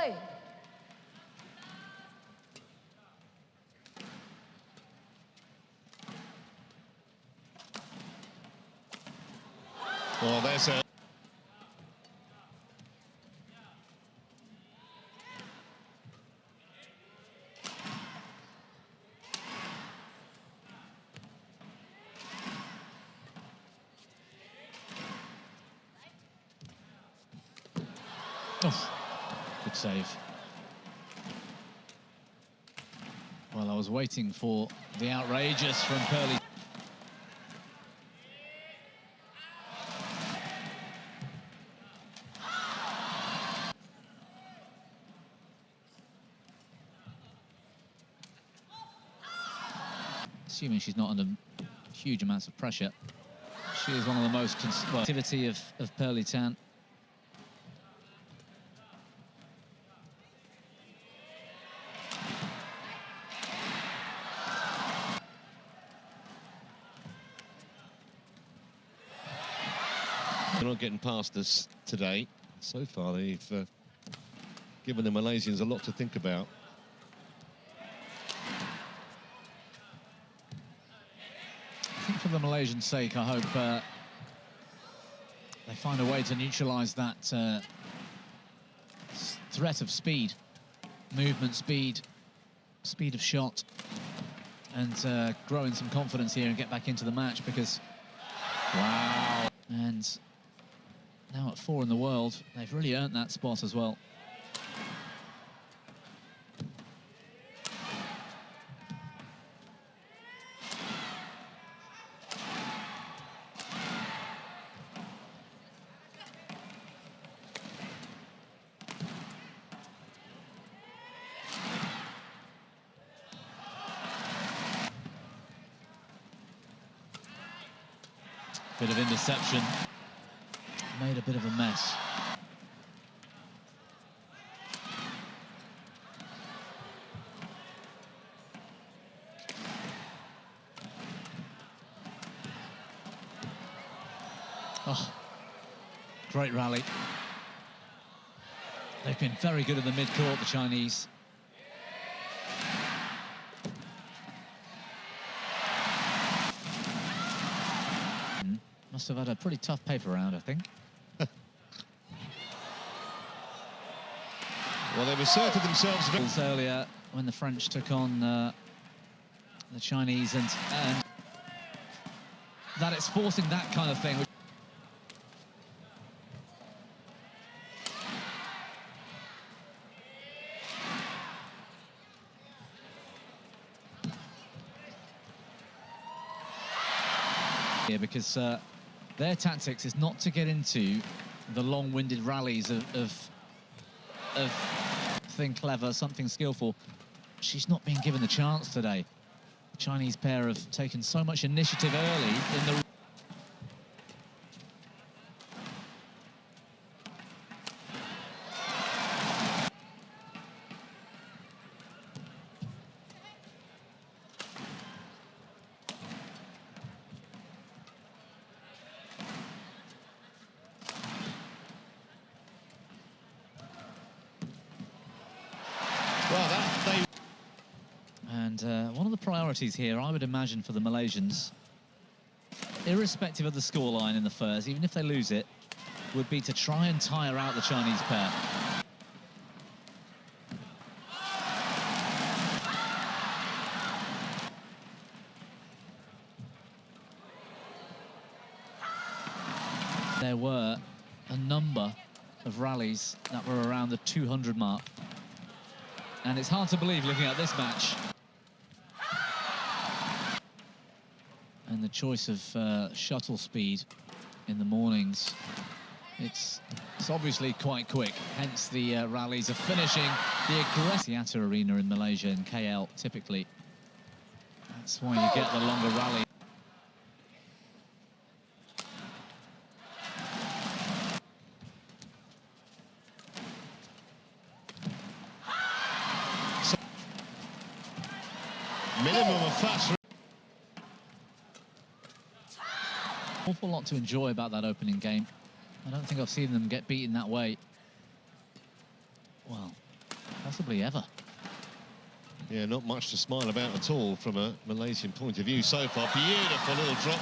Pearly. Well, there's a... Oh, good save. Well, I was waiting for the outrageous from Pearly. Assuming she's not under huge amounts of pressure. She is one of the most activity of Pearly Tan. They're not getting past us today. So far, they've given the Malaysians a lot to think about. I think for the Malaysian sake, I hope they find a way to neutralise that threat of speed, movement speed, speed of shot, and grow in some confidence here and get back into the match because, wow. And now at 4 in the world, they've really earned that spot as well. Bit of interception, made a bit of a mess. Oh, great rally. They've been very good in the mid-court, the Chinese. Must have had a pretty tough paper round, I think. Well, they've asserted themselves earlier when the French took on the Chinese, and that it's forcing that kind of thing. Yeah, because their tactics is not to get into the long-winded rallies of something clever, something skillful. She's not being given the chance today. The Chinese pair have taken so much initiative early in the... And one of the priorities here, I would imagine, for the Malaysians, irrespective of the scoreline in the first, even if they lose it, would be to try and tire out the Chinese pair. There were a number of rallies that were around the 200 mark. And it's hard to believe, looking at this match. And the choice of shuttle speed in the mornings, it's obviously quite quick. Hence the rallies are finishing the aggressive theatre arena in Malaysia and KL typically. That's why you get the longer rally. Minimum of fast. Awful lot to enjoy about that opening game. I don't think I've seen them get beaten that way. Well, possibly ever. Yeah, not much to smile about at all from a Malaysian point of view so far. Beautiful little drop.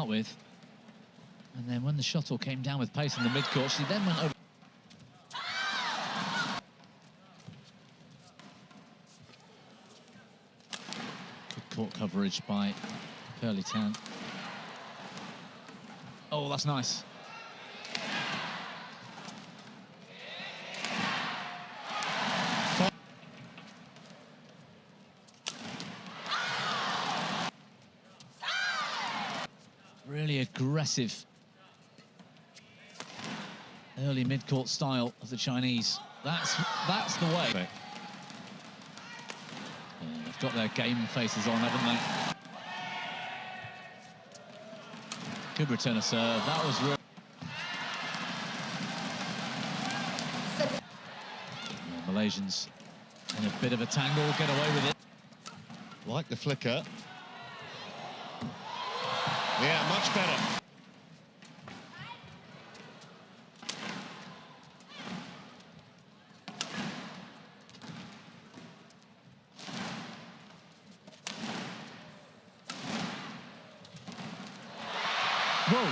With, and then when the shuttle came down with pace in the mid-court, she then went over. Good court coverage by Pearly Tan. Oh, that's nice. Really aggressive early mid-court style of the Chinese. That's the way. Okay. Yeah, they've got their game faces on, haven't they? Good return of serve. That was real. Yeah, Malaysians in a bit of a tangle, get away with it. Like the flicker. Yeah, much better. Whoa!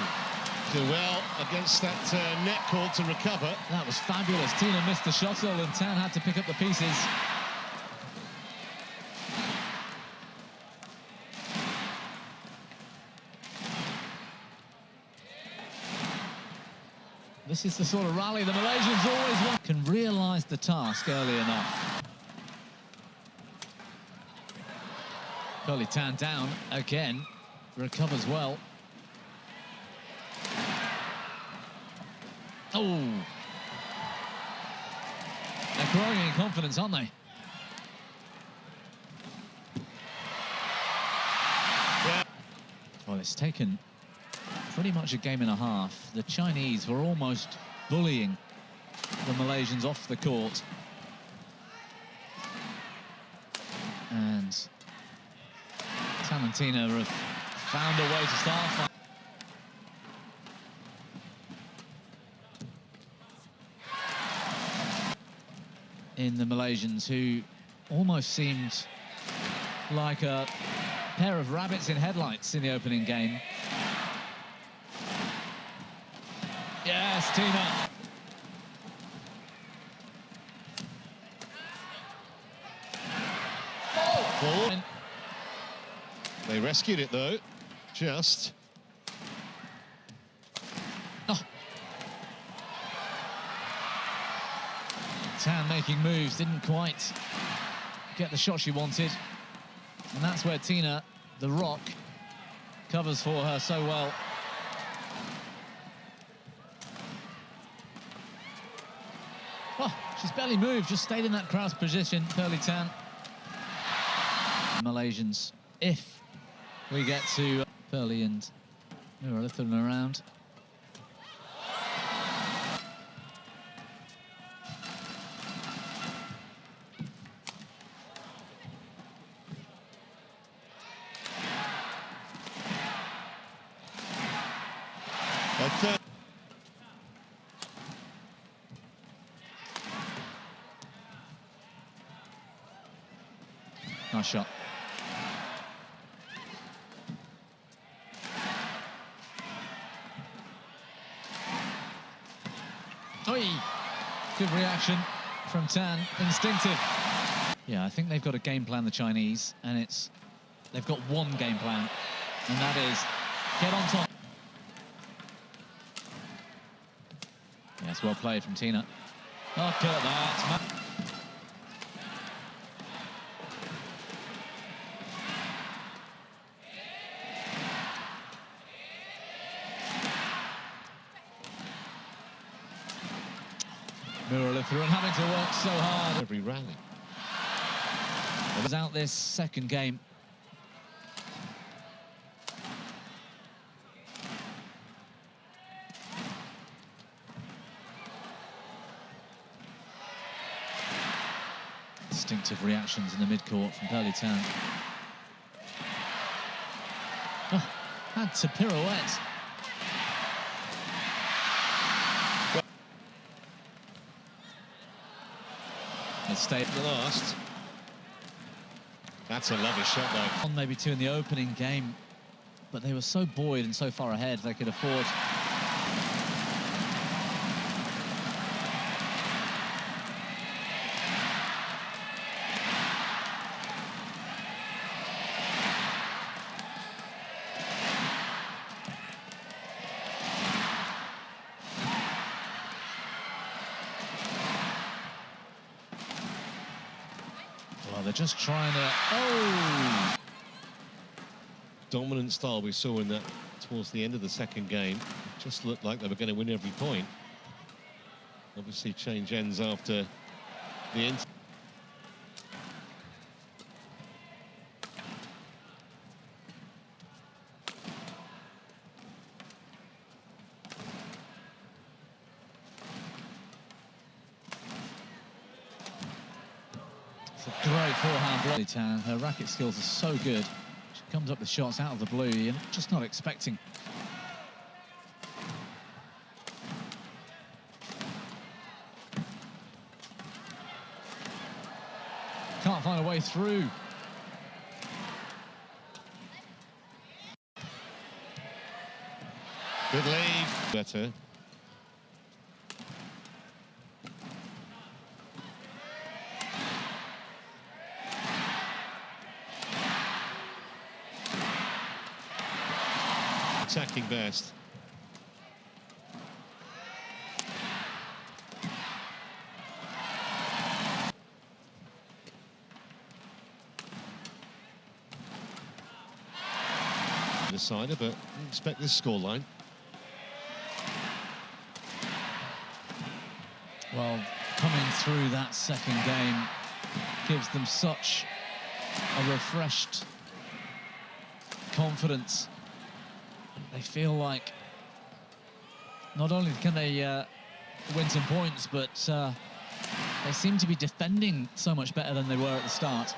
Do well against that net call to recover. That was fabulous. Thinaah missed the shuttle and Tan had to pick up the pieces. This is the sort of rally the Malaysians always want. Can realise the task early enough. Pearly Tan down again, recovers well. Oh! They're growing in confidence, aren't they? Yeah. Well, it's taken pretty much a game and a half. The Chinese were almost bullying the Malaysians off the court. And Tan and Thinaah have found a way to start. In the Malaysians, who almost seemed like a pair of rabbits in headlights in the opening game. Yes, Thinaah. Oh. They rescued it though, just. Oh. Tan making moves, didn't quite get the shot she wanted. And that's where Thinaah, the rock, covers for her so well. Oh, she's barely moved, just stayed in that crouched position, Pearly Tan. Malaysians, if we get to Pearly and Muralitharan around. Nice shot. Oi! Good reaction from Tan, instinctive. Yeah, I think they've got a game plan, the Chinese, and they've got one game plan, and that is get on top. Yes, well played from Thinaah. Look at that. Muralitharan having to work so hard. Every rally. Was out this second game. Instinctive reactions in the mid-court from Pearly. Oh, had to pirouette. It stayed The last. That's a lovely shot, though. On maybe two in the opening game, but they were so buoyed and so far ahead they could afford. Well, they're just trying to... Oh! Dominant style we saw in that towards the end of the second game. Just looked like they were going to win every point. Obviously change ends after the end. It's a great forehand block. Thinaah, her racket skills are so good. She comes up with shots out of the blue, you're just not expecting. Can't find a way through. Good lead. Better. Attacking best. Decider, but expect this scoreline. Well, coming through that second game gives them such a refreshed confidence. They feel like not only can they win some points, but they seem to be defending so much better than they were at the start.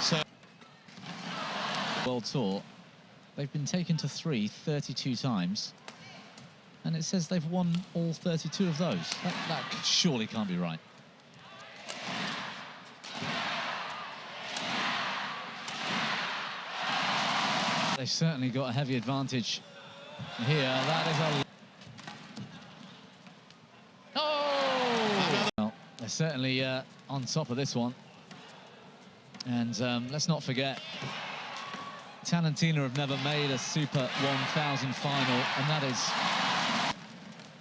So, World Tour, they've been taken to 32 times. And it says they've won all 32 of those. That surely can't be right. They've certainly got a heavy advantage here. That is a... Oh! Well, they're certainly on top of this one. And let's not forget, Thinaah and Thinaah have never made a Super 1000 final, and that is...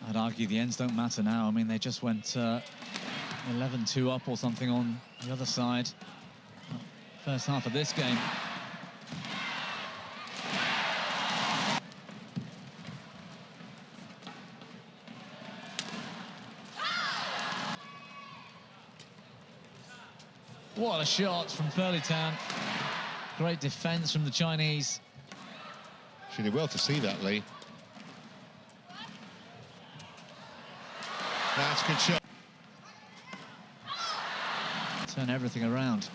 I'd argue the ends don't matter now. I mean, they just went 11-2 up or something on the other side. First half of this game. What a shot from Pearly. Great defense from the Chinese. she did well to see that, Lee. That's a good shot. Turn everything around.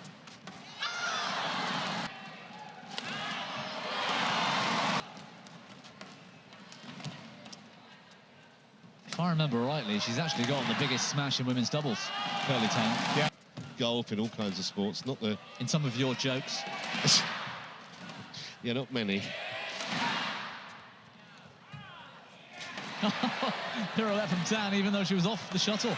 If I remember rightly, she's actually got the biggest smash in women's doubles, Pearly. Yeah. Golf in all kinds of sports, not the... In some of your jokes. Yeah, not many. Pirouette from Thinaah, even though she was off the shuttle.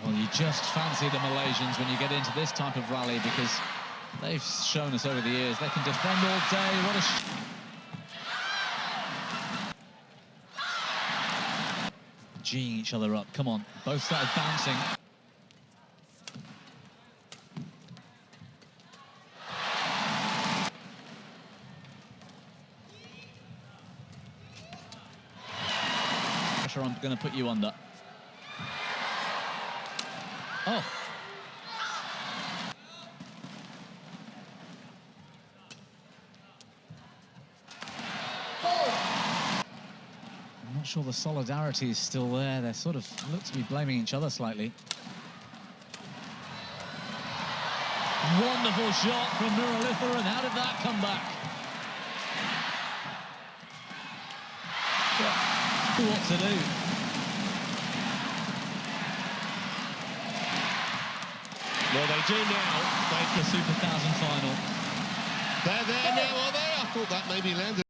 Well, you just fancy the Malaysians when you get into this type of rally, because they've shown us over the years they can defend all day. What a... geeing each other up. Come on, both started bouncing. Pressure, I'm going to put you under. Oh. I'm not sure the solidarity is still there. They sort of look to be blaming each other slightly. Wonderful shot from Muralitharan. How did that come back? What to do? Well, they do now. The Super 1000 final. They're there now, are they? I thought that maybe landed.